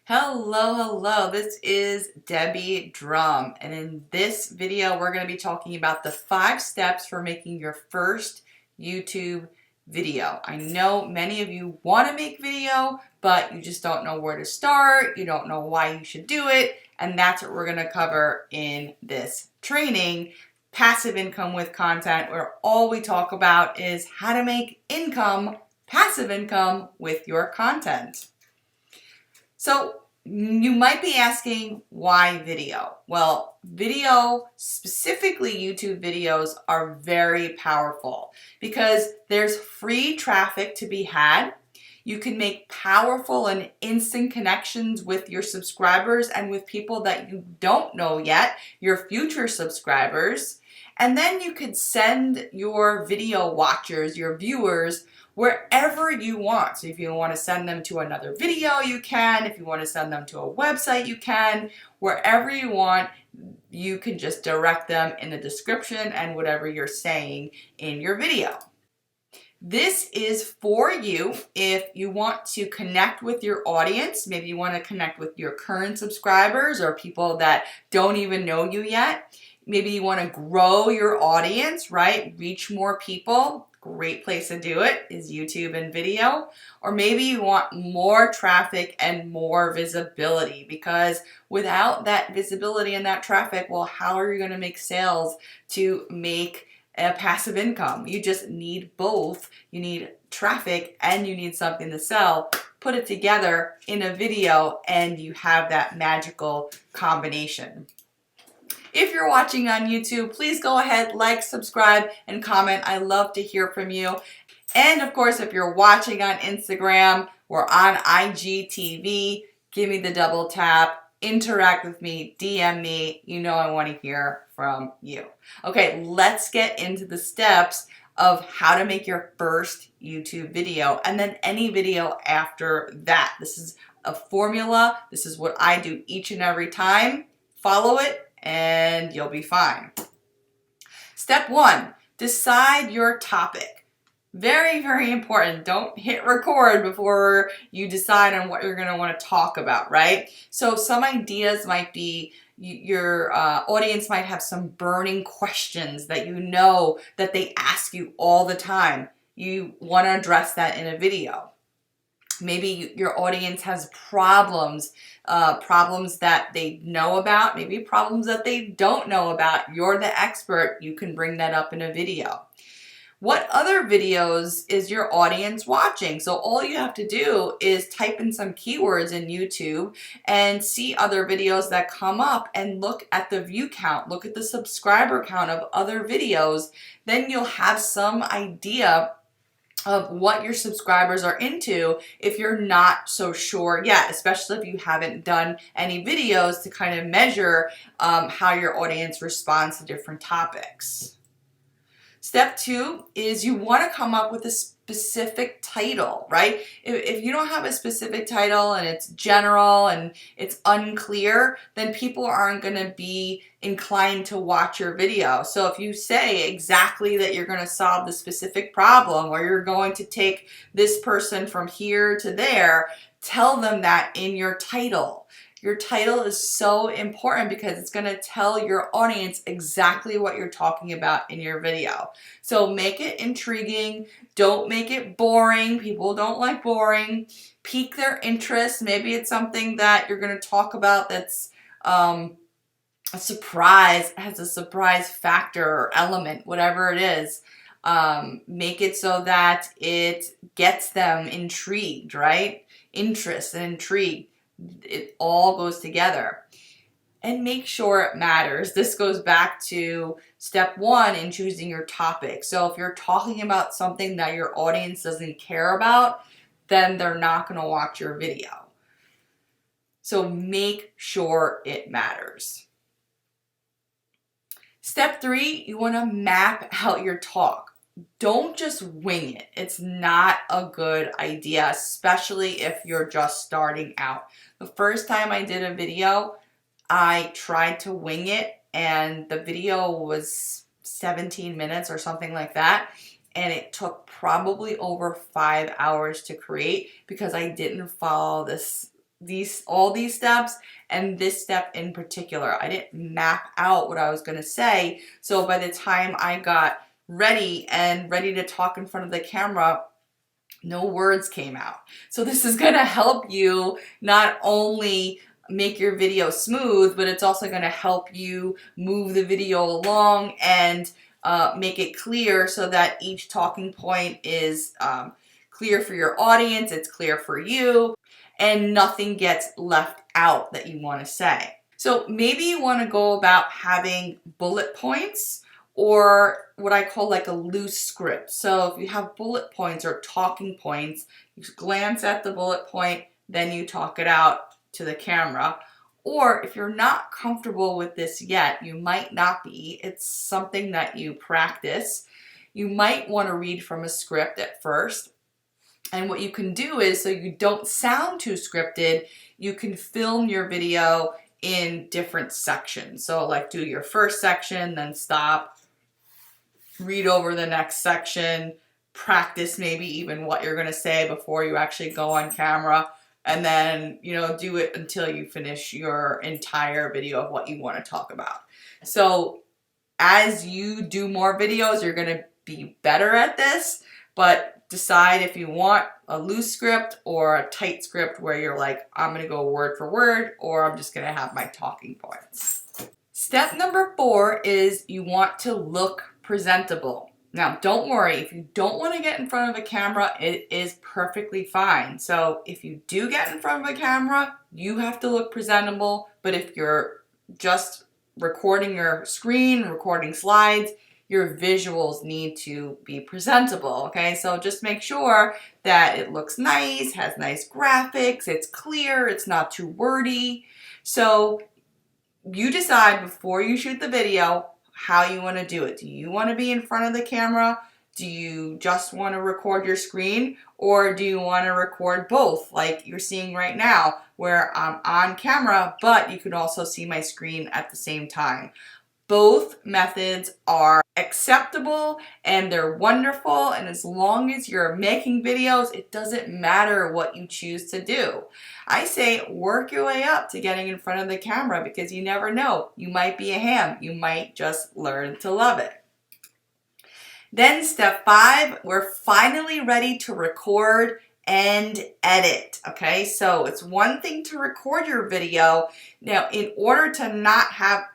Hello. This is Debbie Drum, and in this video, we're going to be talking about the 5 steps for making your first YouTube video. I know many of you want to make video, but you just don't know where to start. You don't know why you should do it, and that's what we're going to cover in this training. Passive income with content, where all we talk about is how to make income, passive income with your content. So you might be asking, why video? Well, video, specifically YouTube videos, are very powerful because there's free traffic to be had. You can make powerful and instant connections with your subscribers and with people that you don't know yet, your future subscribers. And then you could send your video watchers, your viewers, wherever you want. So if you want to send them to another video, you can. If you want to send them to a website, you can. Wherever you want, you can just direct them in the description and whatever you're saying in your video. This is for you if you want to connect with your audience. Maybe you want to connect with your current subscribers or people that don't even know you yet. Maybe you want to grow your audience, right? Reach more people. Great place to do it is YouTube and video. Or maybe you want more traffic and more visibility, because without that visibility and that traffic, well, how are you going to make sales to make a passive income? You just need both. You need traffic and you need something to sell. Put it together in a video and you have that magical combination. If you're watching on YouTube, please go ahead, like, subscribe, and comment. I love to hear from you. And of course, if you're watching on Instagram or on IGTV, give me the double tap, interact with me, DM me. You know I want to hear from you. Okay, let's get into the steps of how to make your first YouTube video and then any video after that. This is a formula. This is what I do each and every time. Follow it and you'll be fine. Step 1, decide your topic. Very, very important. Don't hit record before you decide on what you're going to want to talk about, right? So some ideas might be, your audience might have some burning questions that you know that they ask you all the time. You want to address that in a video. Maybe your audience has problems that they know about, maybe problems that they don't know about. You're the expert. You can bring that up in a video. What other videos is your audience watching? So all you have to do is type in some keywords in YouTube and see other videos that come up and look at the view count, look at the subscriber count of other videos. Then you'll have some idea of what your subscribers are into if you're not so sure yet, especially if you haven't done any videos to kind of measure how your audience responds to different topics. Step 2 is you want to come up with a specific title, right? If you don't have a specific title and it's general and it's unclear, then people aren't going to be inclined to watch your video. So if you say exactly that you're going to solve the specific problem or you're going to take this person from here to there, tell them that in your title. Your title is so important because it's going to tell your audience exactly what you're talking about in your video. So make it intriguing. Don't make it boring. People don't like boring. Pique their interest. Maybe it's something that you're going to talk about that's a surprise, has a surprise factor or element, whatever it is. Make it so that it gets them intrigued, right? Interest and intrigue. It all goes together. And make sure it matters. This goes back to step 1 in choosing your topic. So if you're talking about something that your audience doesn't care about, then they're not going to watch your video. So make sure it matters. Step 3, you want to map out your talk. Don't just wing it. It's not a good idea, especially if you're just starting out. The first time I did a video, I tried to wing it and the video was 17 minutes or something like that. And it took probably over 5 hours to create because I didn't follow this all these steps and this step in particular. I didn't map out what I was going to say. So by the time I got ready to talk in front of the camera, no words came out. So this is going to help you not only make your video smooth, but it's also going to help you move the video along and make it clear so that each talking point is clear for your audience, it's clear for you, and nothing gets left out that you want to say. So maybe you want to go about having bullet points or what I call like a loose script. So if you have bullet points or talking points, you glance at the bullet point, then you talk it out to the camera. Or if you're not comfortable with this yet, you might not be, it's something that you practice. You might want to read from a script at first. And what you can do is, so you don't sound too scripted, you can film your video in different sections. So like do your first section, then stop, read over the next section, practice maybe even what you're going to say before you actually go on camera, and then, do it until you finish your entire video of what you want to talk about. So as you do more videos, you're going to be better at this, but decide if you want a loose script or a tight script where you're like, I'm going to go word for word, or I'm just going to have my talking points. Step number 4 is you want to look presentable. Now, don't worry, if you don't want to get in front of a camera, it is perfectly fine. So if you do get in front of a camera, you have to look presentable. But if you're just recording your screen, recording slides, your visuals need to be presentable, okay? So just make sure that it looks nice, has nice graphics, it's clear, it's not too wordy. So you decide before you shoot the video how you want to do it. Do you want to be in front of the camera? Do you just want to record your screen? Or do you want to record both like you're seeing right now where I'm on camera, but you can also see my screen at the same time? Both methods are acceptable and they're wonderful, and as long as you're making videos, it doesn't matter what you choose to do. I say work your way up to getting in front of the camera because you never know. You might be a ham. You might just learn to love it. Then step 5, we're finally ready to record and edit. Okay, so it's one thing to record your video. Now, in order to not have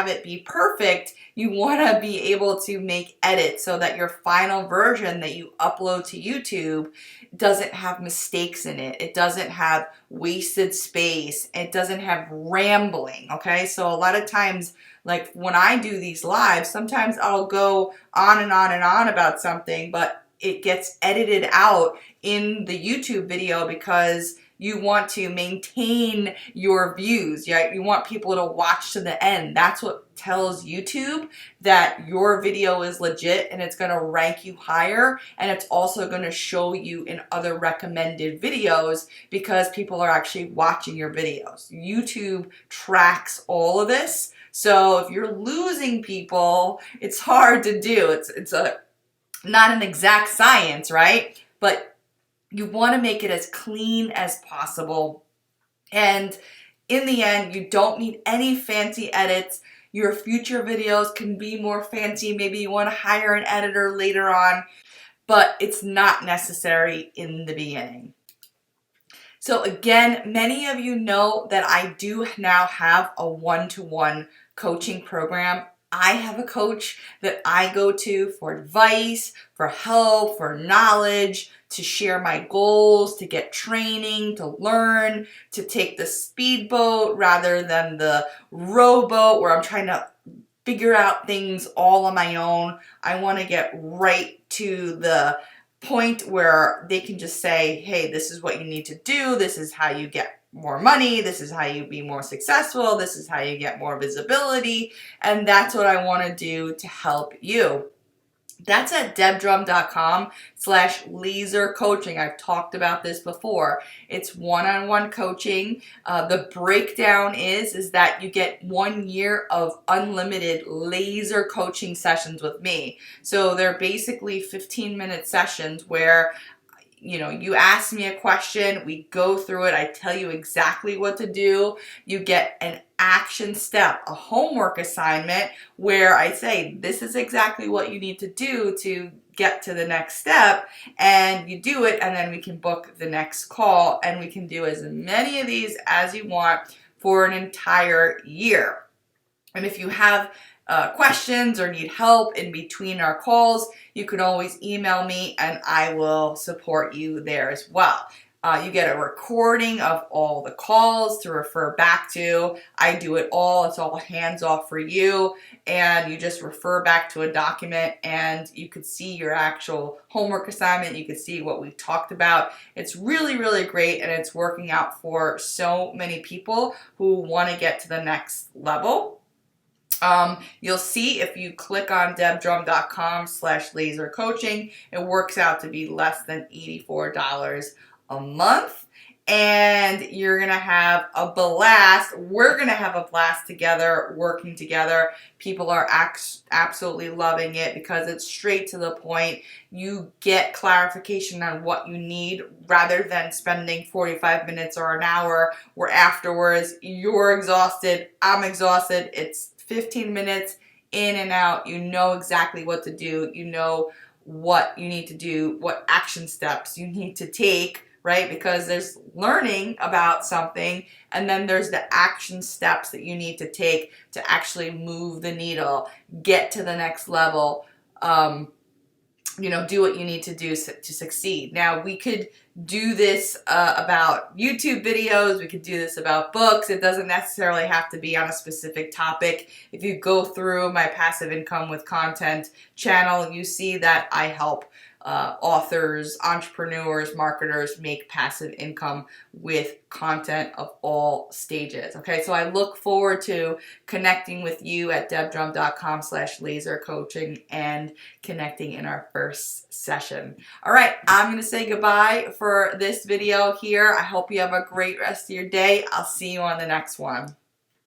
it be perfect, you want to be able to make edits so that your final version that you upload to YouTube doesn't have mistakes in it. It doesn't have wasted space. It doesn't have rambling. Okay, so a lot of times, like when I do these lives, sometimes I'll go on and on and on about something, but it gets edited out in the YouTube video because you want to maintain your views. Yeah, you want people to watch to the end. That's what tells YouTube that your video is legit, and it's going to rank you higher, and it's also going to show you in other recommended videos because people are actually watching your videos. YouTube tracks all of this. So if you're losing people, it's hard to do. It's not an exact science, right? But you want to make it as clean as possible. And in the end, you don't need any fancy edits. Your future videos can be more fancy. Maybe you want to hire an editor later on, but it's not necessary in the beginning. So again, many of you know that I do now have a one-to-one coaching program. I have a coach that I go to for advice, for help, for knowledge, to share my goals, to get training, to learn, to take the speedboat rather than the rowboat where I'm trying to figure out things all on my own. I want to get right to the point where they can just say, hey, this is what you need to do. This is how you get more money. This is how you be more successful. This is how you get more visibility. And that's what I want to do to help you. That's at debdrum.com/laser coaching. I've talked about this before. It's one-on-one coaching. The breakdown is that you get 1 year of unlimited laser coaching sessions with me. So they're basically 15-minute sessions where you ask me a question, we go through it, I tell you exactly what to do. You get an action step, a homework assignment where I say, this is exactly what you need to do to get to the next step, and you do it, and then we can book the next call, and we can do as many of these as you want for an entire year. And if you have questions or need help in between our calls, you can always email me and I will support you there as well. You get a recording of all the calls to refer back to. I do it all. It's all hands off for you. And you just refer back to a document and you could see your actual homework assignment. You could see what we talked about. It's really, really great, and it's working out for so many people who want to get to the next level. You'll see if you click on debdrum.com/laser coaching, it works out to be less than $84 a month, and you're going to have a blast. We're going to have a blast together, working together. People are absolutely loving it because it's straight to the point. You get clarification on what you need rather than spending 45 minutes or an hour where afterwards you're exhausted, I'm exhausted. It's 15 minutes in and out. You know exactly what to do. You know what you need to do, what action steps you need to take, right? Because there's learning about something, and then there's the action steps that you need to take to actually move the needle, get to the next level, do what you need to do to succeed. Now, we could do this about YouTube videos. We could do this about books. It doesn't necessarily have to be on a specific topic. If you go through my Passive Income with Content channel, you see that I help authors, entrepreneurs, marketers make passive income with content of all stages. Okay, so I look forward to connecting with you at debdrum.com/laser coaching and connecting in our first session. All right, I'm going to say goodbye for this video here. I hope you have a great rest of your day. I'll see you on the next one.